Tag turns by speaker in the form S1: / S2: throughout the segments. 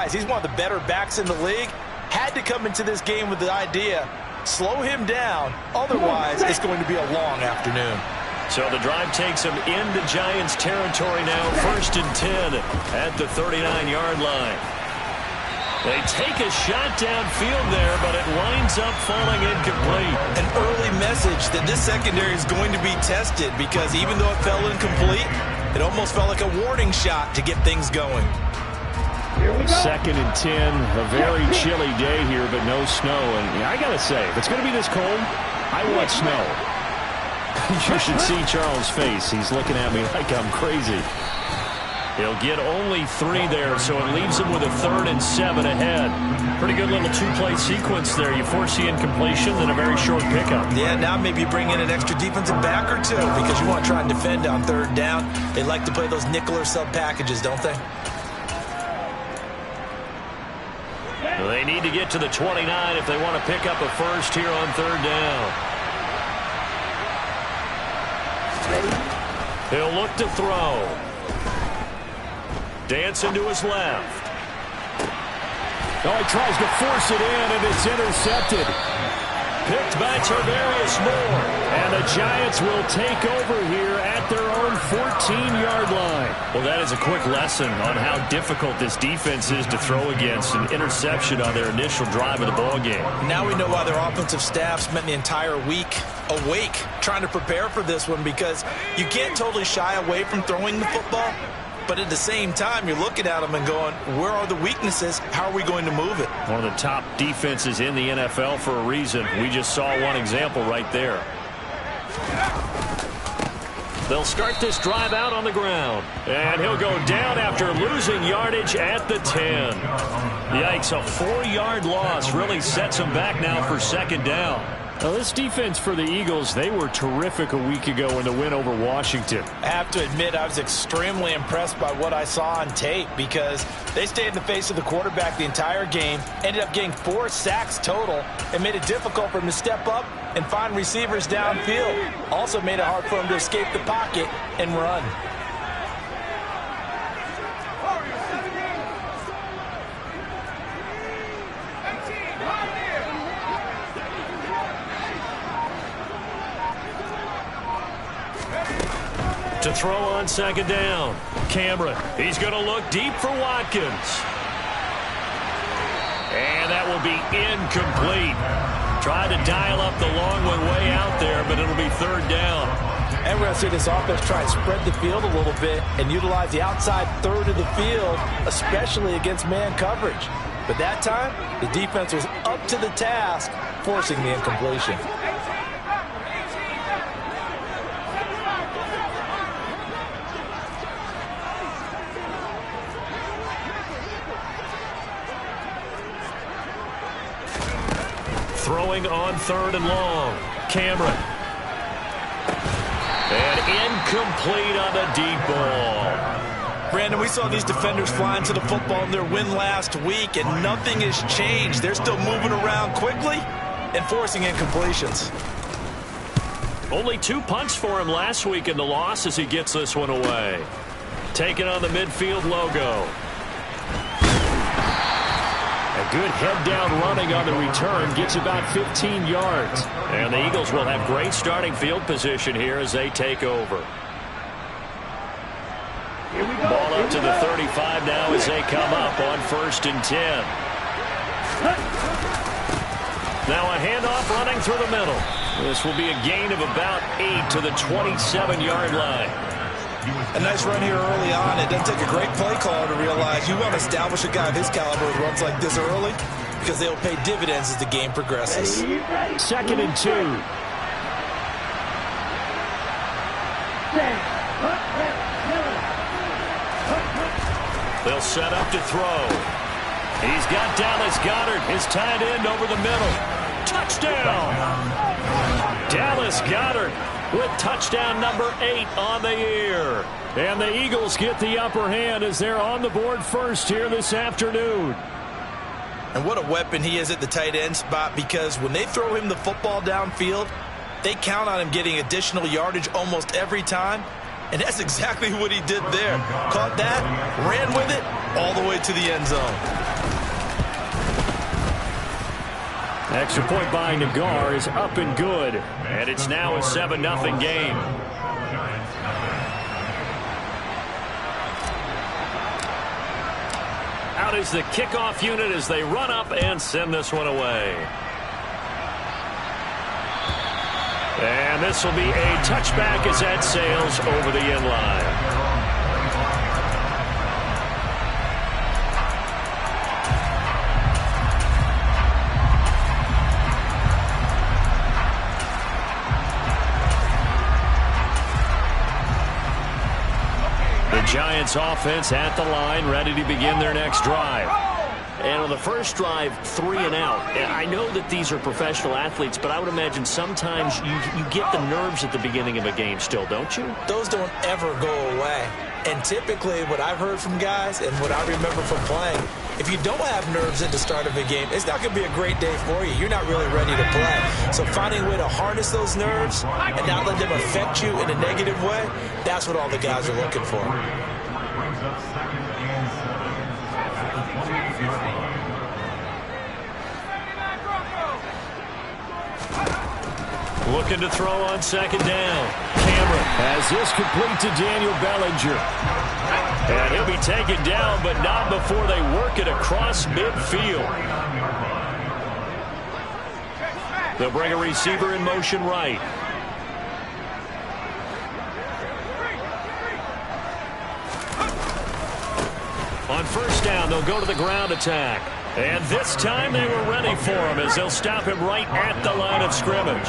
S1: guys. He's one of the better backs in the league. Had to come into this game with the idea, slow him down. Otherwise, it's going to be a long afternoon.
S2: So the drive takes him into Giants territory now. 1st and 10 at the 39-yard line. They take a shot downfield there, but it winds up falling incomplete.
S1: An early message that this secondary is going to be tested, because even though it fell incomplete, it almost felt like a warning shot to get things going.
S2: 2nd and 10, a very chilly day here, but no snow. And I got to say, if it's going to be this cold, I want snow. You should see Charles' face. He's looking at me like I'm crazy. He'll get only 3 there, so it leaves him with a 3rd and 7 ahead. Pretty good little 2-play sequence there. You force the incompletion, then a very short pickup.
S1: Yeah, now maybe bring in an extra defensive back or 2, because you want to try and defend on 3rd down. They like to play those nickel or sub packages, don't they?
S2: They need to get to the 29 if they want to pick up a first here on 3rd down. He'll look to throw. Dancing to his left. Oh, he tries to force it in, and it's intercepted. Picked by Tarvarius Moore. And the Giants will take over here at their own 14-yard line. Well, that is a quick lesson on how difficult this defense is to throw against. An interception on their initial drive of the ballgame.
S1: Now we know why their offensive staff spent the entire week awake trying to prepare for this one, because you can't totally shy away from throwing the football. But at the same time, you're looking at them and going, where are the weaknesses? How are we going to move it? One of the top defenses in the NFL for a reason. We just saw one example right there. They'll start this drive out on the ground. And he'll go down after losing yardage at the 10. Yikes, a 4-yard loss really sets him back now for 2nd down. Now, this defense for the Eagles, they were terrific a week ago in the win over Washington. I have to admit, I was extremely impressed by what I saw on tape, because they stayed in the face of the quarterback the entire game, ended up getting 4 sacks total, and made it difficult for him to step up and find receivers downfield. Also made it hard for him to escape the pocket and run.
S2: To throw on 2nd down. Cameron, he's going to look deep for Watkins. And that will be incomplete. Tried to dial up the long one way out there, but it'll be 3rd down.
S1: And we're going to see this offense try and spread the field a little bit and utilize the outside 3rd of the field, especially against man coverage. But that time, the defense was up to the task, forcing the incompletion.
S2: Throwing on 3rd and long. Cameron. And incomplete on the deep ball.
S1: Brandon, we saw these defenders flying to the football in their win last week, and nothing has changed. They're still moving around quickly and forcing incompletions.
S2: Only 2 punts for him last week in the loss as he gets this one away. Taking on the midfield logo. A good head-down running on the return. Gets about 15 yards. And the Eagles will have great starting field position here as they take over. Ball up to the 35 now as they come up on 1st and 10. Now a handoff running through the middle. This will be a gain of about 8 to the 27-yard line.
S1: A nice run here early on. It doesn't take a great play caller to realize you want to establish a guy of his caliber who runs like this early, because they'll pay dividends as the game progresses.
S2: 2nd and 2. They'll set up to throw. He's got Dallas Goedert, his tight end, over the middle. Touchdown! Dallas Goedert with touchdown number 8 on the year. And the Eagles get the upper hand as they're on the board first here this afternoon.
S1: And what a weapon he is at the tight end spot, because when they throw him the football downfield, they count on him getting additional yardage almost every time. And that's exactly what he did there. Caught that, ran with it, all the way to the end zone. Extra point by Nagar is up and good. And it's now a 7-0 game. Out is the kickoff unit as they run up and send this one away. And this will be a touchback as that sails over the end line. Giants offense at the line, ready to begin their next drive. And on the first drive, 3 and out. And I know that these are professional athletes, but I would imagine sometimes you get the nerves at the beginning of a game still, don't you?
S3: Those don't ever go away. And typically what I've heard from guys and what I remember from playing, if you don't have nerves at the start of a game, it's not going to be a great day for you. You're not really ready to play. So finding a way to harness those nerves and not let them affect you in a negative way, that's what all the guys are looking for.
S1: Looking to throw on second down. Cameron has this complete to Daniel Bellinger. And he'll be taken down, but not before they work it across midfield. They'll bring a receiver in motion right. On first down, they'll go to the ground attack. And this time they were ready for him as they'll stop him right at the line of scrimmage.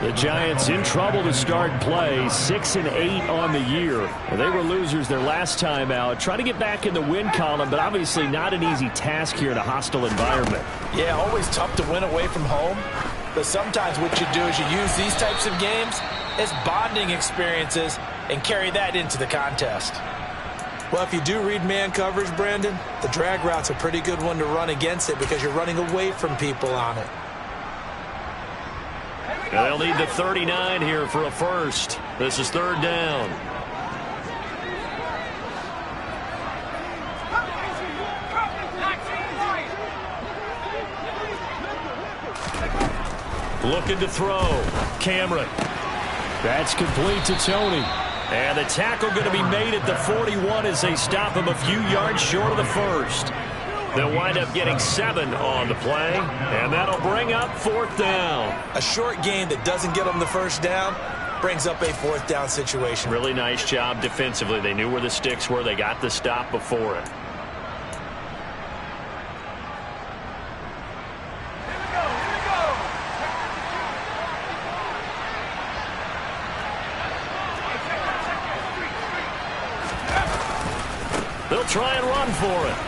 S1: The Giants in trouble to start play, 6-8 on the year. They were losers their last time out. Try to get back in the win column, but obviously not an easy task here in a hostile environment.
S3: Yeah, always tough to win away from home. But sometimes what you do is you use these types of games as bonding experiences and carry that into the contest. Well, if you do read man coverage, Brandon, the drag route's a pretty good one to run against it because you're running away from people on it.
S1: They'll need the 39 here for a first. This is third down. Looking to throw. Cameron. That's complete to Tony. And the tackle going to be made at the 41 as they stop him a few yards short of the first. They'll wind up getting 7 on the play, and that'll bring up fourth down.
S3: A short game that doesn't get them the first down brings up a fourth down situation.
S1: Really nice job defensively. They knew where the sticks were. They got the stop before it. They'll try and run for it.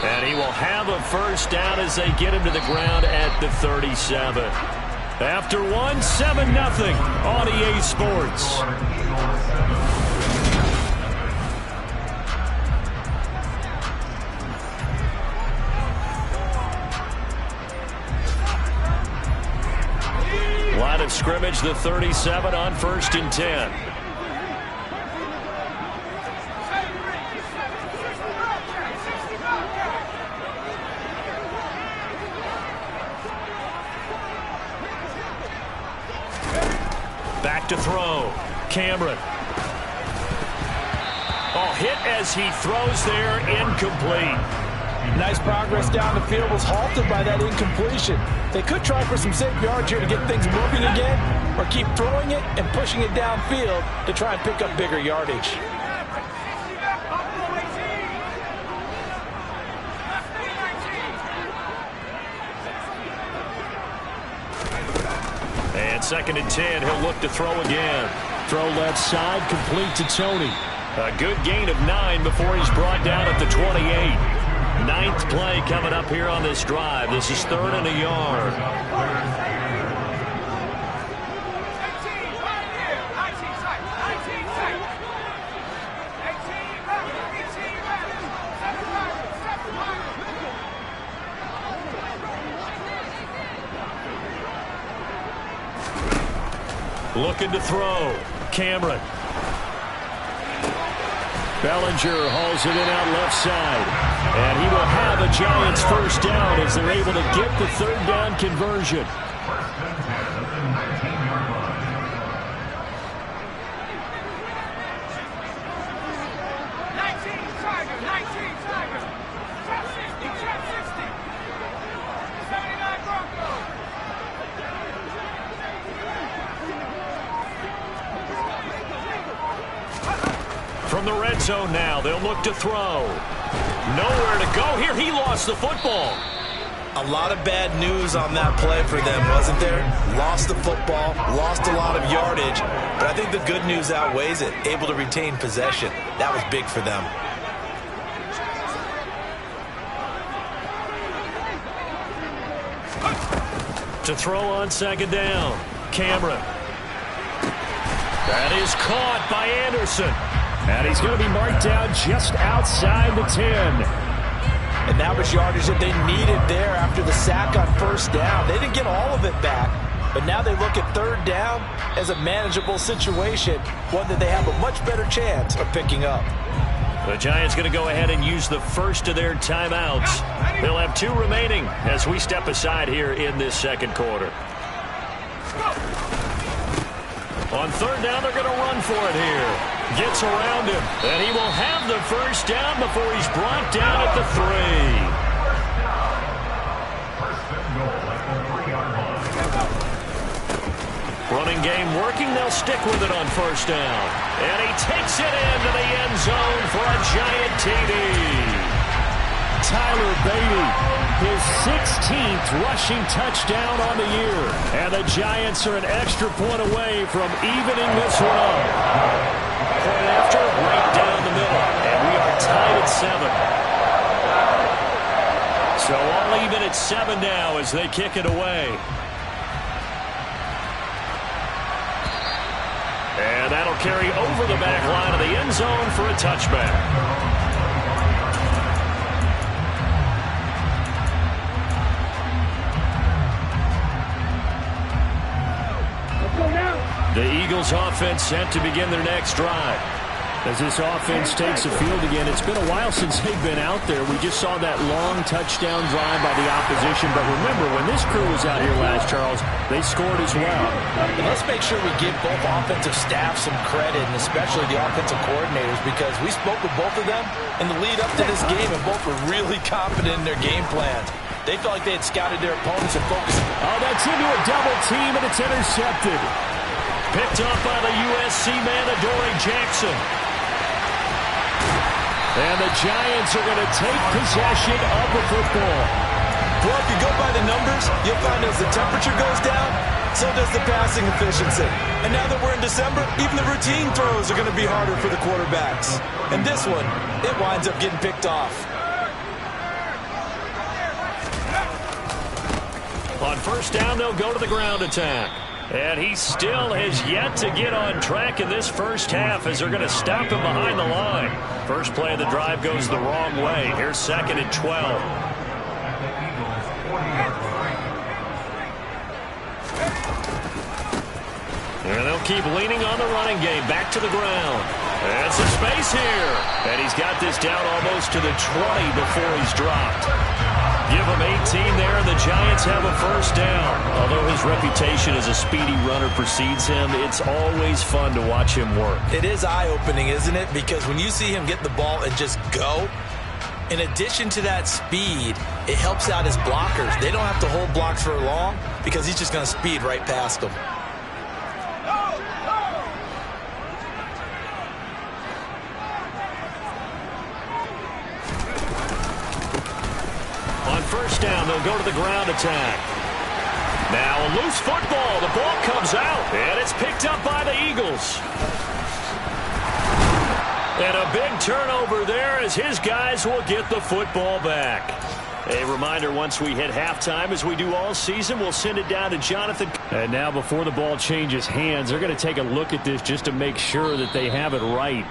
S1: And he will have a first down as they get him to the ground at the 37. After one, 7-0 on EA Sports. Line of scrimmage, the 37 on 1st and 10. Back to throw. Cameron. Oh, hit as he throws there, incomplete.
S3: Nice progress down the field, was halted by that incompletion. They could try for some safe yards here to get things moving again, or keep throwing it and pushing it downfield to try and pick up bigger yardage.
S1: And 2nd and 10, he'll look to throw again. Throw left side, complete to Tony. A good gain of 9 before he's brought down at the 28. 9th play coming up here on this drive. This is 3rd and a yard. Looking to throw. Cameron.
S2: Bellinger hauls it in out left side. And he will have a Giants first down as they're able to get the third down conversion.
S1: From the red zone now, they'll look to throw. Nowhere to go here. He lost the football.
S3: A lot of bad news on that play for them, wasn't there? Lost the football, lost a lot of yardage, but I think the good news outweighs it. Able to retain possession. That was big for them.
S1: To throw on second down. Cameron. That is caught by Anderson.
S2: And he's going to be marked down just outside the 10.
S3: And that was yardage that they needed there after the sack on first down. They didn't get all of it back, but now they look at third down as a manageable situation, one that they have a much better chance of picking up.
S1: The Giants going to go ahead and use the first of their timeouts. They'll have 2 remaining as we step aside here in this second quarter. On third down, they're going to run for it here. Gets around him, and he will have the first down before he's brought down at the 3. Running game working. They'll stick with it on first down. And he takes it into the end zone for a Giant TD.
S2: Tyler Beatty, his 16th rushing touchdown on the year. And the Giants are an extra point away from evening this one up.
S1: Point after, right down the middle. And we are tied at 7. So all even at 7 now as they kick it away. And that'll carry over the back line of the end zone for a touchback. The Eagles offense set to begin their next drive.
S2: As this offense takes the field again, it's been a while since they've been out there. We just saw that long touchdown drive by the opposition. But remember, when this crew was out here last, Charles, they scored as well.
S3: And let's make sure we give both offensive staffs some credit, and especially the offensive coordinators, because we spoke with both of them in the lead up to this game, and both were really confident in their game plans. They felt like they had scouted their opponents and focused.
S2: Oh, that's into a double team, and it's intercepted.
S1: Picked up by the USC man, Adoree Jackson.
S2: And the Giants are going to take possession of the football.
S3: Well, if you go by the numbers, you'll find as the temperature goes down, so does the passing efficiency. And now that we're in December, even the routine throws are going to be harder for the quarterbacks. And this one, it winds up getting picked off.
S1: On first down, they'll go to the ground attack. And he still has yet to get on track in this first half as they're going to stop him behind the line. First play of the drive goes the wrong way. Here's second and 12. And they'll keep leaning on the running game. Back to the ground. And some space here. And he's got this down almost to the 20 before he's dropped. Give him 18 there, and the Giants have a first down. Although his reputation as a speedy runner precedes him, it's always fun to watch him work.
S3: It is eye-opening, isn't it? Because when you see him get the ball and just go, in addition to that speed, it helps out his blockers. They don't have to hold blocks for long because he's just going to speed right past them.
S1: First down, they'll go to the ground attack. Now a loose football. The ball comes out, and it's picked up by the Eagles. And a big turnover there as his guys will get the football back. A reminder, once we hit halftime, as we do all season, we'll send it down to Jonathan.
S2: And now before the ball changes hands, they're going to take a look at this just to make sure that they have it right.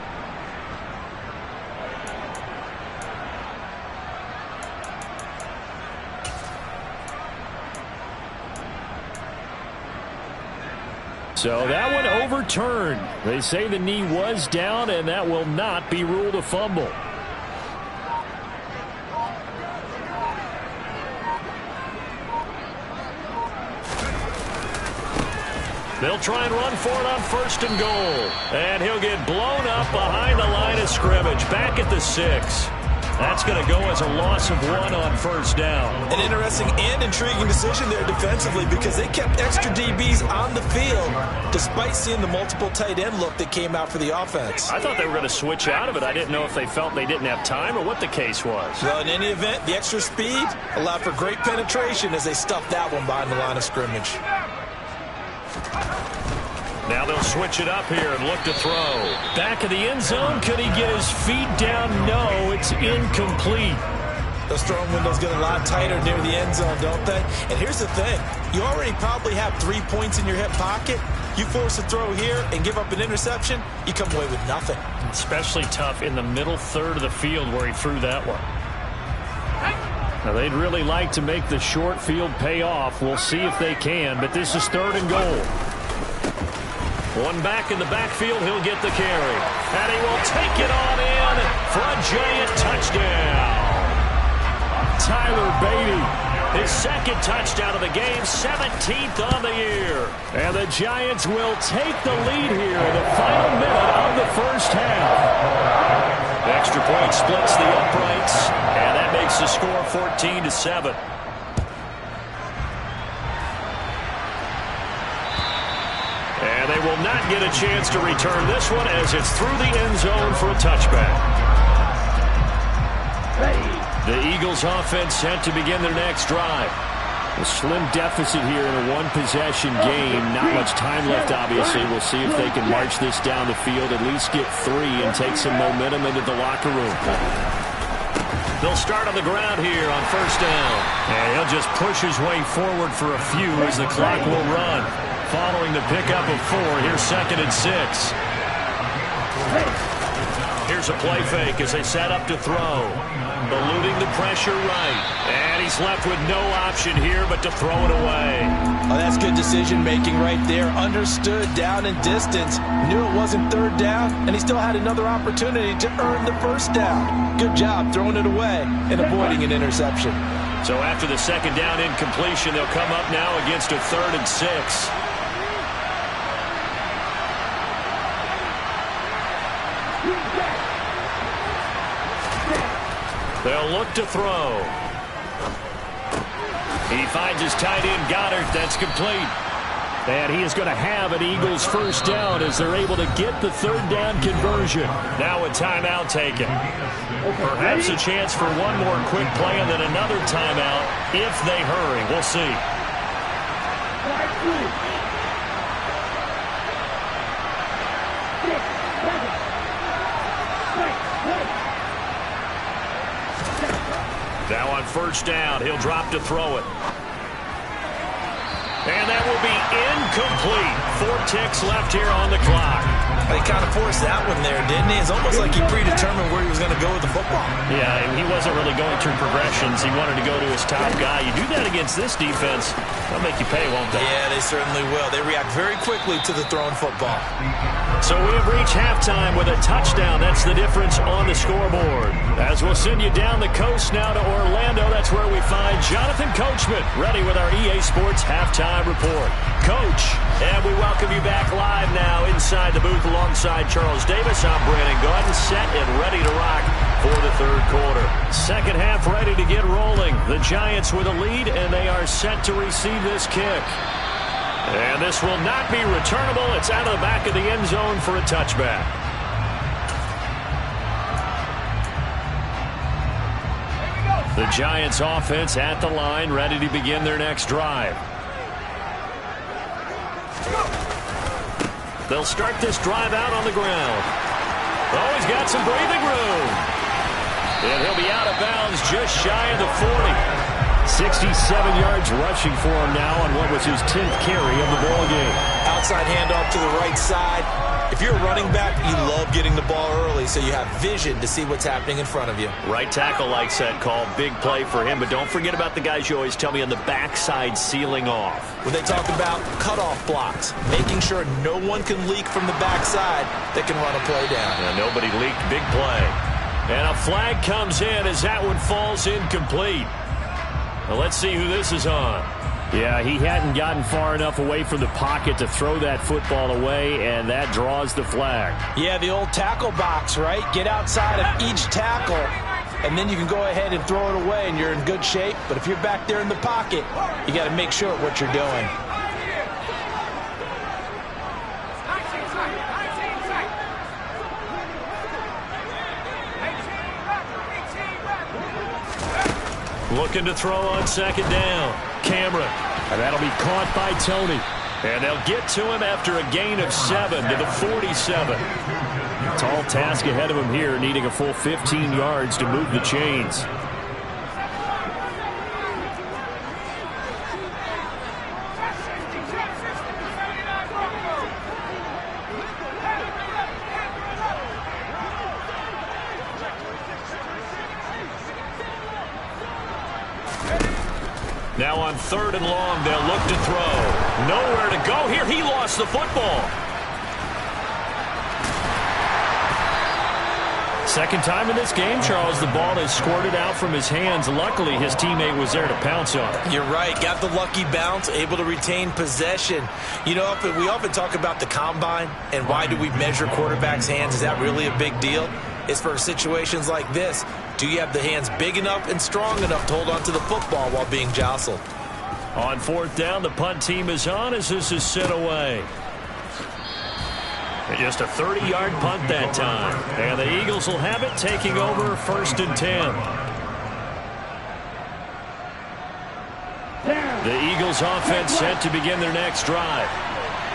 S1: So that one overturned. They say the knee was down, and that will not be ruled a fumble. They'll try and run for it on 1st and goal. And he'll get blown up behind the line of scrimmage, back at the 6. That's going to go as a loss of 1 on 1st down.
S3: An interesting and intriguing decision there defensively because they kept extra DBs on the field despite seeing the multiple tight end look that came out for the offense.
S1: I thought they were going to switch out of it. I didn't know if they felt they didn't have time or what the case was.
S3: Well, in any event, the extra speed allowed for great penetration as they stuffed that one behind the line of scrimmage.
S1: Now they'll switch it up here and look to throw. Back of the end zone. Could he get his feet down? No, it's incomplete.
S3: Those throwing windows get a lot tighter near the end zone, don't they? And here's the thing. You already probably have 3 points in your hip pocket. You force a throw here and give up an interception, you come away with nothing.
S1: Especially tough in the middle third of the field where he threw that one. Now, they'd really like to make the short field pay off. We'll see if they can, but this is 3rd and goal. One back in the backfield, he'll get the carry. And he will take it on in for a giant touchdown. Tyler Beatty, his 2nd touchdown of the game, 17th on the year. And the Giants will take the lead here in the final minute of the 1st half. The extra point splits the uprights, and that makes the score 14-7. And they will not get a chance to return this one as it's through the end zone for a touchback. The Eagles offense set to begin their next drive. A slim deficit here in a one-possession game. Not much time left, obviously. We'll see if they can march this down the field, at least get 3 and take some momentum into the locker room. They'll start on the ground here on 1st down. And he'll just push his way forward for a few as the clock will run. Following the pickup of 4, here's 2nd and 6. Here's a play fake as they set up to throw. Eluding the pressure right. And he's left with no option here but to throw it away.
S3: Oh, that's good decision-making right there. Understood down and distance. Knew it wasn't 3rd down, and he still had another opportunity to earn the 1st down. Good job throwing it away and avoiding an interception.
S1: So after the 2nd down incompletion, they'll come up now against a 3rd and 6. They'll look to throw. He finds his tight end, Goddard. That's complete. And he is going to have an Eagles 1st down as they're able to get the 3rd down conversion. Now a timeout taken. Perhaps a chance for one more quick play and then another timeout if they hurry. We'll see. Now on 1st down, he'll drop to throw it. And that will be incomplete. 4 ticks left here on the clock.
S3: He kind of forced that one there, didn't he? It's almost like he predetermined where he was going to go with the football.
S1: Yeah, he wasn't really going through progressions. He wanted to go to his top guy. You do that against this defense, they'll make you pay, won't they?
S3: Yeah, they certainly will. They react very quickly to the thrown football.
S1: So we have reached halftime with a touchdown. That's the difference on the scoreboard. As we'll send you down the coast now to Orlando, that's where we find Jonathan Coachman ready with our EA Sports Halftime Report. Coach, and we welcome you back live now inside the booth alongside Charles Davis. I'm Brandon Gaudin, set and ready to rock for the 3rd quarter. 2nd half ready to get rolling. The Giants with a lead, and they are set to receive this kick. And this will not be returnable. It's out of the back of the end zone for a touchback. The Giants offense at the line, ready to begin their next drive. They'll start this drive out on the ground. Oh, he's got some breathing room. And he'll be out of bounds just shy of the 40. 67 yards rushing for him now on what was his 10th carry of the ball game.
S3: Outside handoff to the right side. If you're a running back, you love getting the ball early so you have vision to see what's happening in front of you.
S1: Right tackle likes that call. Big play for him, but don't forget about the guys you always tell me on the backside sealing off.
S3: When they talk about cutoff blocks, making sure no one can leak from the backside that can run a play down.
S1: Yeah, nobody leaked. Big play. And a flag comes in as that one falls incomplete. Well, let's see who this is on.
S2: Yeah, he hadn't gotten far enough away from the pocket to throw that football away, and that draws the flag.
S4: Yeah, the old tackle box, right? Get outside of each tackle, and then you can go ahead and throw it away, and you're in good shape. But if you're back there in the pocket, you got to make sure of what you're doing.
S1: Looking to throw on second down. Cameron.
S2: And that'll be caught by Tony.
S1: And they'll get to him after a gain of 7 to the 47.
S2: Tall task ahead of him here, needing a full 15 yards to move the chains.
S1: Now on 3rd and long, they'll look to throw. Nowhere to go here. He lost the football.
S2: Second time in this game, Charles, the ball has squirted out from his hands. Luckily, his teammate was there to pounce on it.
S3: You're right. Got the lucky bounce, able to retain possession. You know, we often talk about the combine and why do we measure quarterbacks' hands. Is that really a big deal? It's for situations like this. Do you have the hands big enough and strong enough to hold on to the football while being jostled?
S1: On 4th down, the punt team is on as this is sent away. And just a 30-yard punt that time. And the Eagles will have it, taking over 1st and 10. The Eagles offense set to begin their next drive.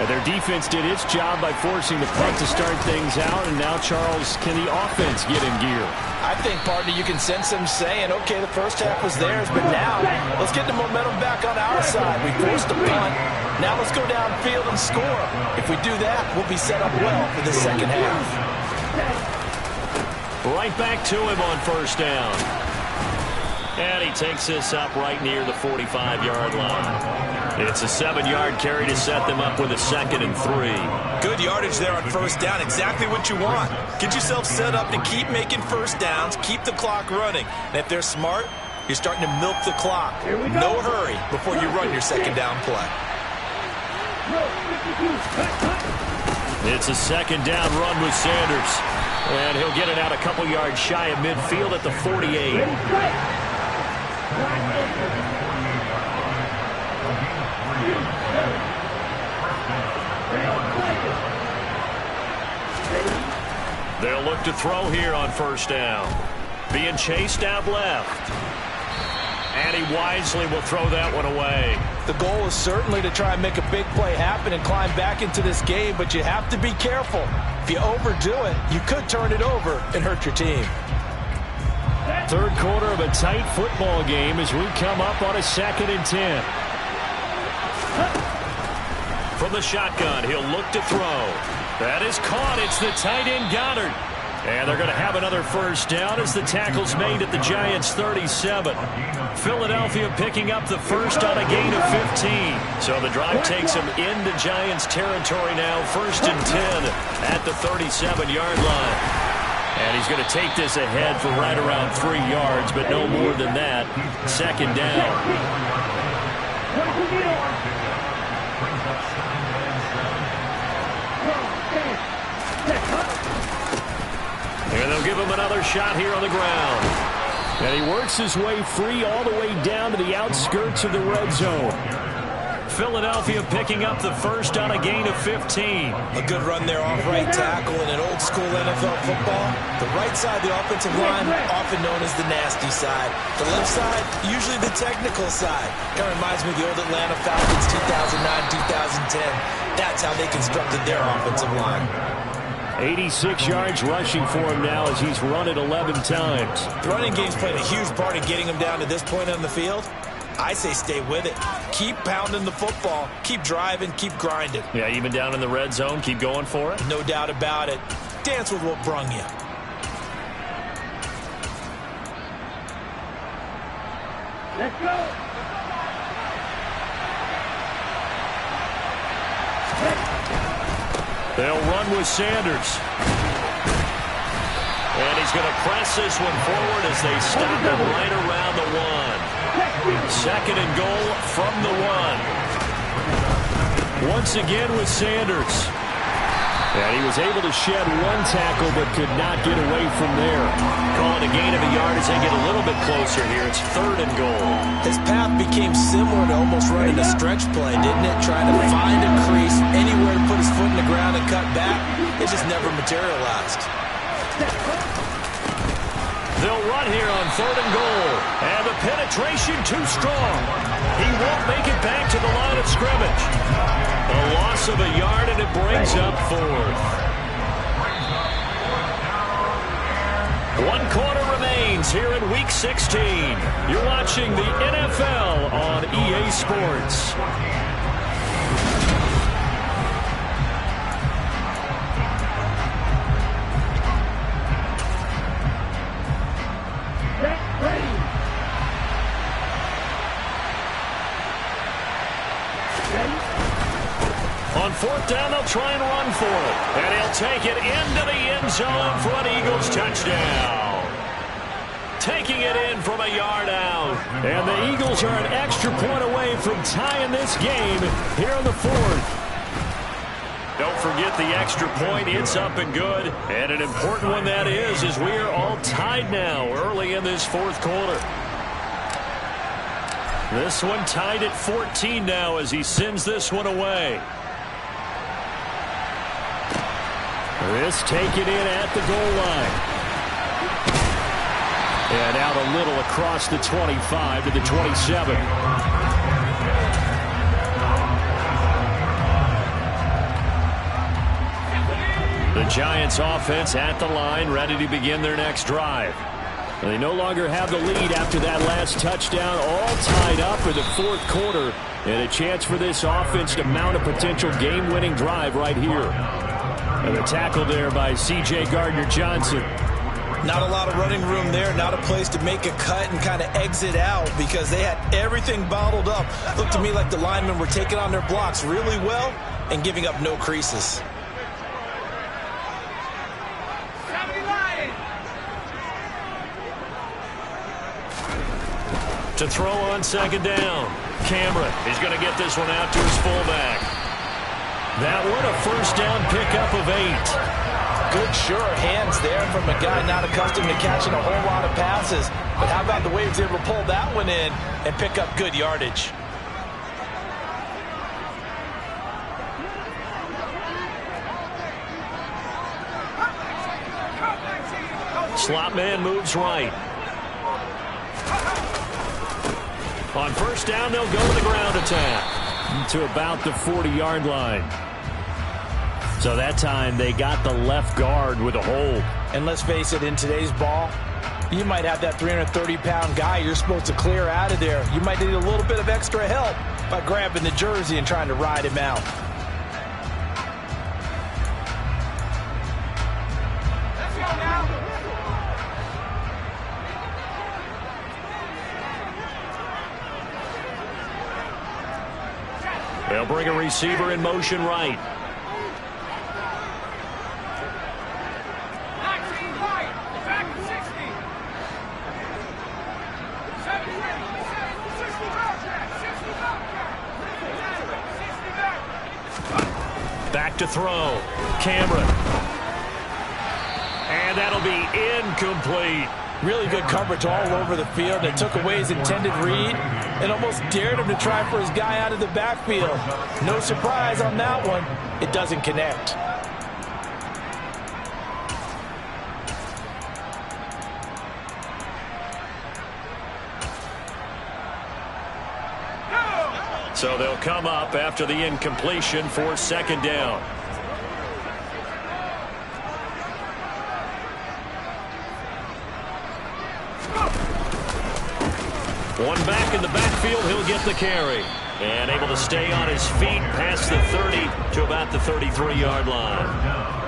S2: And their defense did its job by forcing the punt to start things out. And now, Charles, can the offense get in gear?
S4: I think, partner, you can sense them saying, okay, the first half was theirs, but now let's get the momentum back on our side. We forced a punt. Now let's go downfield and score. If we do that, we'll be set up well for the second half.
S1: Right back to him on 1st down. And he takes this up right near the 45-yard line. It's a 7-yard carry to set them up with a 2nd and 3.
S3: Good yardage there on 1st down. Exactly what you want. Get yourself set up to keep making 1st downs, keep the clock running. And if they're smart, you're starting to milk the clock. No hurry before you run your 2nd down play.
S1: It's a 2nd down run with Sanders. And he'll get it out a couple yards shy of midfield at the 48. They'll look to throw here on 1st down. Being chased out left. And he wisely will throw that one away.
S4: The goal is certainly to try and make a big play happen and climb back into this game, but you have to be careful. If you overdo it, you could turn it over and hurt your team.
S2: 3rd quarter of a tight football game as we come up on a 2nd and 10.
S1: From the shotgun, he'll look to throw. That is caught. It's the tight end Goddard. And they're going to have another 1st down as the tackle's made at the Giants' 37. Philadelphia picking up the 1st on a gain of 15. So the drive takes them into Giants territory now. 1st and 10 at the 37-yard line. And he's going to take this ahead for right around 3 yards, but no more than that. 2nd down. And they'll give him another shot here on the ground.
S2: And he works his way free all the way down to the outskirts of the red zone.
S1: Philadelphia picking up the 1st on a gain of 15.
S3: A good run there off right tackle in an old school NFL football. The right side, the offensive line, often known as the nasty side. The left side, usually the technical side. Kind of reminds me of the old Atlanta Falcons 2009-2010. That's how they constructed their offensive line.
S2: 86 yards rushing for him now as he's run it 11 times.
S3: The running game's played a huge part in getting him down to this point on the field. I say stay with it. Keep pounding the football. Keep driving. Keep grinding.
S1: Yeah, even down in the red zone, keep going for it.
S3: No doubt about it. Dance with what brung you.
S5: Let's go.
S1: They'll run with Sanders. And he's going to press this one forward as they stop him right around the 1. Second and goal from the 1. Once again with Sanders. And he was able to shed one tackle but could not get away from there. Calling a gain of a yard as they get a little bit closer here. It's 3rd and goal.
S3: His path became similar to almost running a stretch play, didn't it? Trying to find a crease, anywhere to put his foot in the ground and cut back. It just never materialized.
S1: They'll run here on 3rd and goal. And the penetration too strong. He won't make it back to the line of scrimmage. A loss of a yard, and it brings up 4th. 1 quarter remains here in Week 16. You're watching the NFL on EA Sports. On 4th down, they'll try and run for it. And he'll take it into the end zone for an Eagles touchdown. Taking it in from a yard out. And the Eagles are an extra point away from tying this game here in the 4th. Don't forget the extra point. It's up and good. And an important one that is, as we are all tied now early in this 4th quarter. This one tied at 14 now as he sends this one away. This taken in at the goal line. And out a little across the 25 to the 27. The Giants offense at the line, ready to begin their next drive. They no longer have the lead after that last touchdown, all tied up for the 4th quarter. And a chance for this offense to mount a potential game-winning drive right here. And the tackle there by C.J. Gardner-Johnson.
S3: Not a lot of running room there, not a place to make a cut and kind of exit out because they had everything bottled up. Looked to me like the linemen were taking on their blocks really well and giving up no creases.
S1: To throw on 2nd down. Cameron is going to get this one out to his fullback. That one a 1st down pickup of 8.
S4: Good, sure hands there from a guy not accustomed to catching a whole lot of passes. But how about the way he was able to pull that one in and pick up good yardage?
S1: Slot man moves right. On 1st down, they'll go to the ground attack to about the 40-yard line. So that time they got the left guard with a hold.
S4: And let's face it, in today's ball, you might have that 330-pound guy you're supposed to clear out of there. You might need a little bit of extra help by grabbing the jersey and trying to ride him out.
S1: They'll bring a receiver in motion right. Back to throw. Cameron. And that'll be incomplete.
S4: Really good coverage all over the field. It took away his intended read and almost dared him to try for his guy out of the backfield. No surprise on that one. It doesn't connect.
S1: So they'll come up after the incompletion for 2nd down. One back in the backfield, he'll get the carry. And able to stay on his feet past the 30 to about the 33-yard line.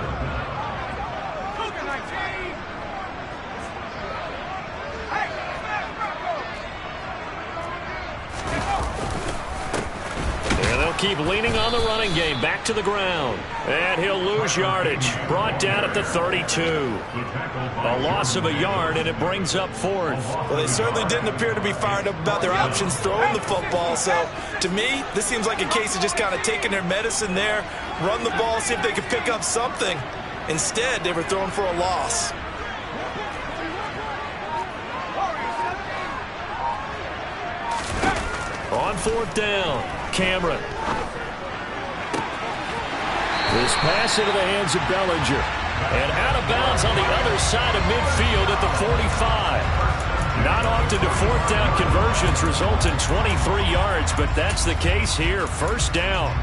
S1: Keep leaning on the running game. Back to the ground. And he'll lose yardage. Brought down at the 32. A loss of a yard, and it brings up fourth.
S3: Well, they certainly didn't appear to be fired up about their options throwing the football. So, to me, this seems like a case of just kind of taking their medicine there, run the ball, see if they could pick up something. Instead, they were throwing for a loss.
S1: On fourth down, Cameron. This pass into the hands of Bellinger. And out of bounds on the other side of midfield at the 45. Not often do fourth down conversions result in 23 yards, but that's the case here. First down.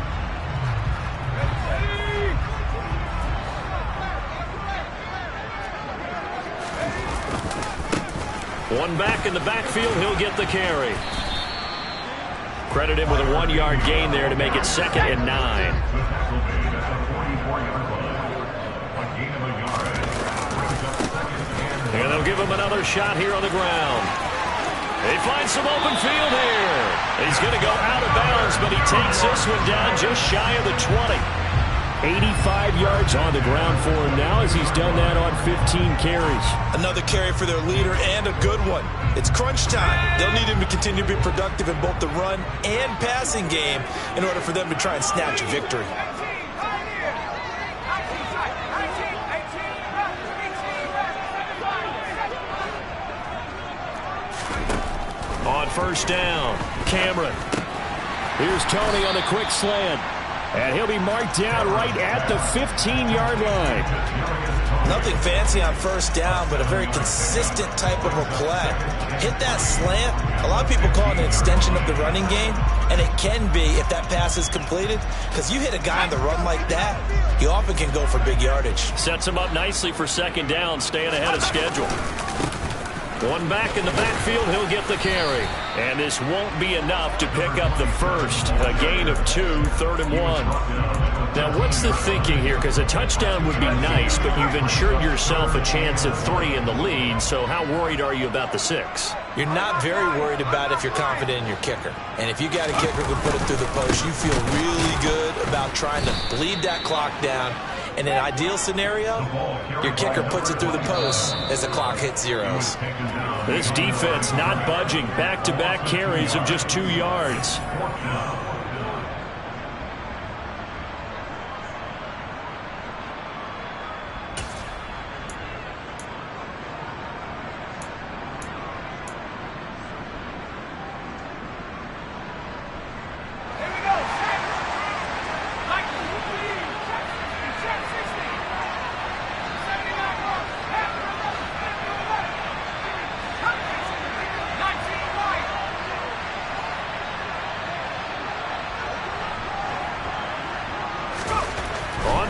S1: One back in the backfield, he'll get the carry. Credit him with a 1-yard gain there to make it 2nd and 9. And they'll give him another shot here on the ground. They find some open field here. He's going to go out of bounds, but he takes this one down just shy of the 20. 85 yards on the ground for him now as he's done that on 15 carries.
S3: Another carry for their leader and a good one. It's crunch time. They'll need him to continue to be productive in both the run and passing game in order for them to try and snatch a victory.
S1: On first down, Cameron.
S2: Here's Tony on the quick slant. And he'll be marked down right at the 15-yard line.
S3: Nothing fancy on first down, but a very consistent type of a play. Hit that slant. A lot of people call it an extension of the running game, and it can be if that pass is completed, because you hit a guy on the run like that, he often can go for big yardage.
S1: Sets him up nicely for second down, staying ahead of schedule. One back in the backfield, he'll get the carry. And this won't be enough to pick up the first. A gain of 2, 3rd and 1. Now, what's the thinking here? Because a touchdown would be nice, but you've ensured yourself a chance of 3 in the lead, so how worried are you about the 6?
S3: You're not very worried about it if you're confident in your kicker. And if you got a kicker who can put it through the post, you feel really good about trying to bleed that clock down. In an ideal scenario, your kicker puts it through the post as the clock hits zeros.
S1: This defense not budging. Back-to-back carries of just 2 yards.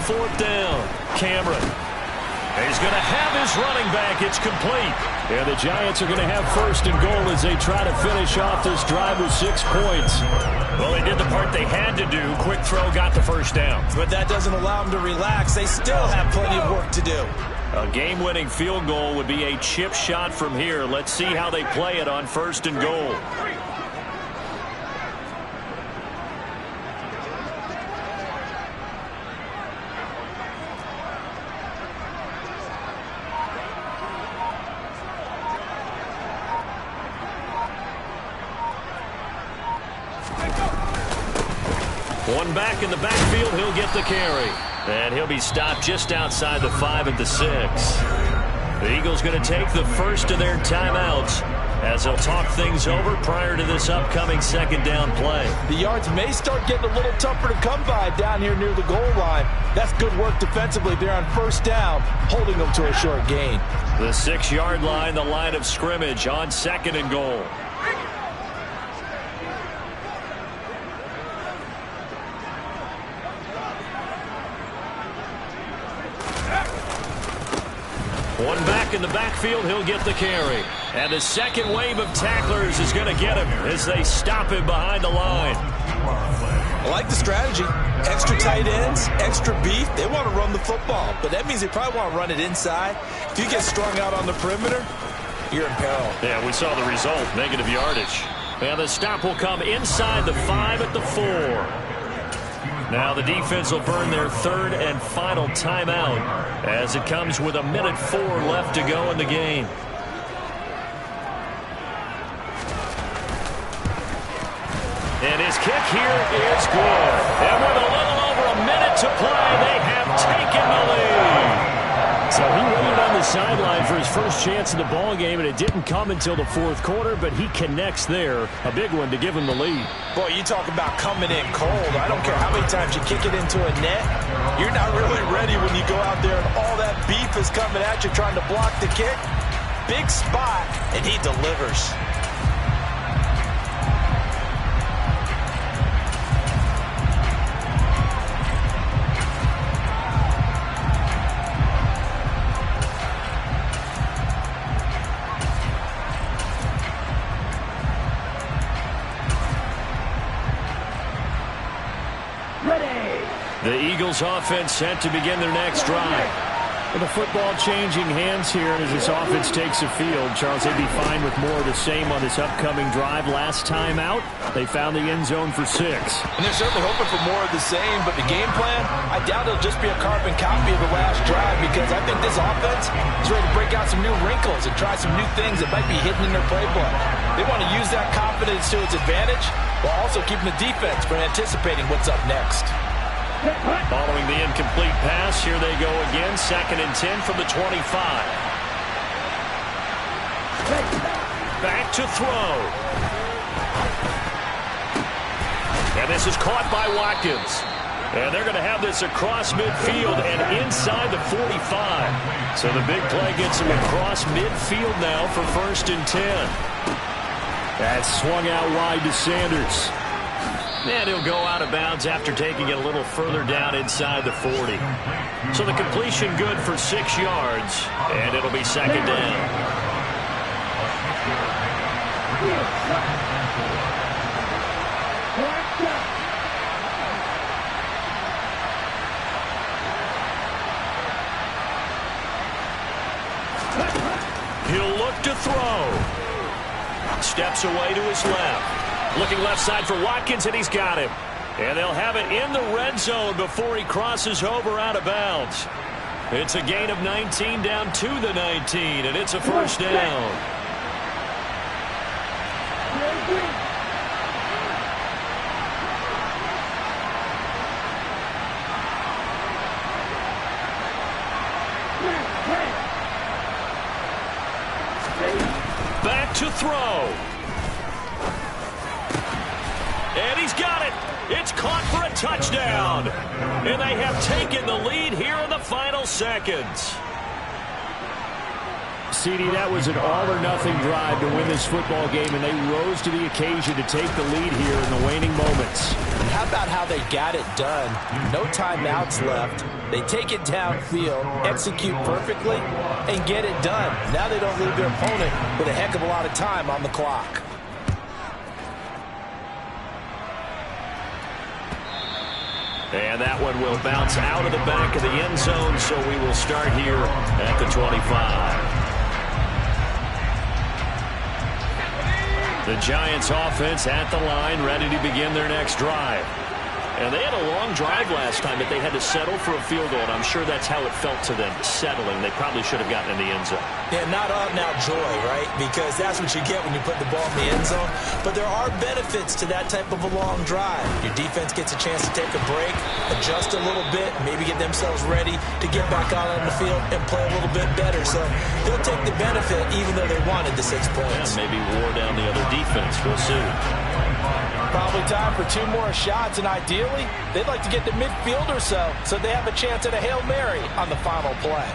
S1: Fourth down, Cameron. He's going to have his running back. It's complete.
S2: And the Giants are going to have 1st and goal as they try to finish off this drive with 6 points.
S1: Well, they did the part they had to do. Quick throw got the first down.
S3: But that doesn't allow them to relax. They still have plenty of work to do.
S1: A game-winning field goal would be a chip shot from here. Let's see how they play it on 1st and goal. One back in the backfield, he'll get the carry. And he'll be stopped just outside the 5 at the 6. The Eagles going to take the first of their timeouts as they'll talk things over prior to this upcoming 2nd down play.
S4: The yards may start getting a little tougher to come by down here near the goal line. That's good work defensively there on first down, holding them to a short gain.
S1: The 6-yard line, the line of scrimmage on 2nd and goal. One back in the backfield, he'll get the carry. And the second wave of tacklers is going to get him as they stop him behind the line.
S3: I like the strategy. Extra tight ends, extra beef. They want to run the football, but that means they probably want to run it inside. If you get strung out on the perimeter, you're in peril.
S1: Yeah, we saw the result, negative yardage. And the stop will come inside the 5 at the 4. Now the defense will burn their third and final timeout as it comes with 1:04 left to go in the game. And his kick here is good. And with a little over a minute to play, they have taken the lead.
S2: So he waited on the sideline for his first chance in the ball game, and it didn't come until the fourth quarter, but he connects there. A big one to give him the lead.
S3: Boy, you talk about coming in cold. I don't care how many times you kick it into a net. You're not really ready when you go out there and all that beef is coming at you trying to block the kick. Big spot, and he delivers.
S1: The Eagles offense set to begin their next drive.
S2: With the football changing hands here as this offense takes the field, Charles, they'd be fine with more of the same on this upcoming drive. Last time out, they found the end zone for 6.
S4: And they're certainly hoping for more of the same, but the game plan, I doubt it'll just be a carbon copy of the last drive because I think this offense is ready to break out some new wrinkles and try some new things that might be hidden in their playbook. They want to use that confidence to its advantage while also keeping the defense from anticipating what's up next.
S1: Following the incomplete pass, here they go again. 2nd and 10 from the 25. Back to throw. And this is caught by Watkins. And they're going to have this across midfield and inside the 45. So the big play gets them across midfield now for 1st and 10.
S2: That swung out wide to Sanders.
S1: And he'll go out of bounds after taking it a little further down inside the 40. So the completion good for 6 yards, and it'll be 2nd down. He'll look to throw. Steps away to his left. Looking left side for Watkins, and he's got him. And they'll have it in the red zone before he crosses over out of bounds. It's a gain of 19 down to the 19, and it's a 1st down. Back to throw. And he's got it. It's caught for a touchdown. And they have taken the lead here in the final seconds.
S2: CD, that was an all-or-nothing drive to win this football game, and they rose to the occasion to take the lead here in the waning moments.
S4: And how about how they got it done? No timeouts left. They take it downfield, execute perfectly, and get it done. Now they don't leave their opponent with a heck of a lot of time on the clock.
S1: And that one will bounce out of the back of the end zone, so we will start here at the 25. The Giants offense at the line, ready to begin their next drive. And they had a long drive last time that they had to settle for a field goal, and I'm sure that's how it felt to them, settling. They probably should have gotten in the end zone.
S3: Yeah, not out-and-out joy, right? Because that's what you get when you put the ball in the end zone. But there are benefits to that type of a long drive. Your defense gets a chance to take a break, adjust a little bit, maybe get themselves ready to get back out on the field and play a little bit better. So they'll take the benefit even though they wanted the 6 points.
S1: Yeah, maybe wore down the other defense. We'll see.
S4: Probably time for 2 more shots, and ideally, they'd like to get to midfield or so they have a chance at a Hail Mary on the final play.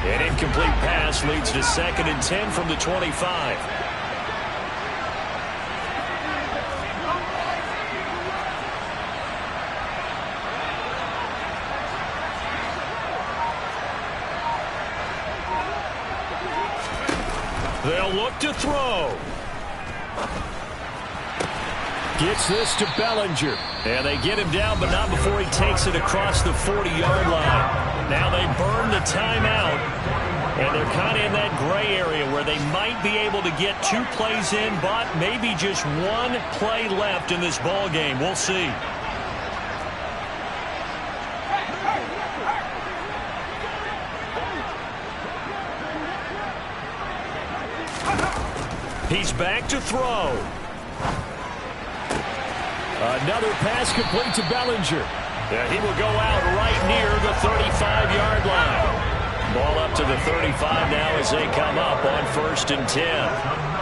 S1: An incomplete pass leads to 2nd and 10 from the 25. They'll look to throw.
S2: Gets this to Bellinger.
S1: And they get him down, but not before he takes it across the 40-yard line. Now they burn the timeout, and they're kind of in that gray area where they might be able to get 2 plays in, but maybe just 1 play left in this ball game. We'll see. He's back to throw.
S2: Another pass complete to Bellinger.
S1: Yeah, he will go out right near the 35-yard line. Ball up to the 35 now as they come up on 1st and 10.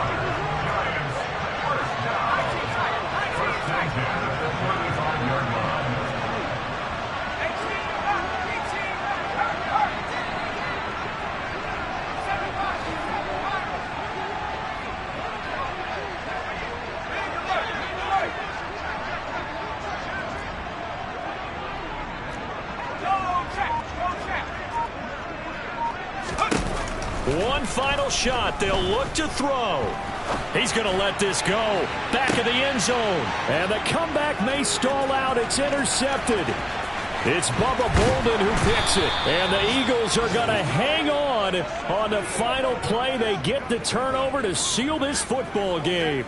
S1: One final shot. They'll look to throw. He's going to let this go. Back of the end zone.
S2: And the comeback may stall out. It's intercepted. It's Bubba Bolden who picks it. And the Eagles are going to hang on the final play. They get the turnover to seal this football game.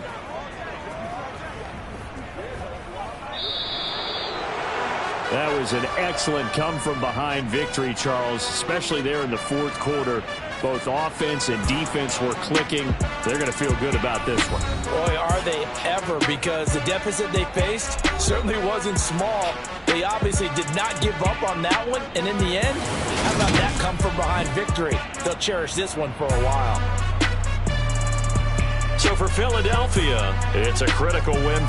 S2: That was an excellent come-from-behind victory, Charles, especially there in the 4th quarter. Both offense and defense were clicking. They're going to feel good about this one.
S4: Boy, are they ever, because the deficit they faced certainly wasn't small. They obviously did not give up on that one, and in the end, how about that come-from-behind victory? They'll cherish this one for a while.
S1: So for Philadelphia, it's a critical win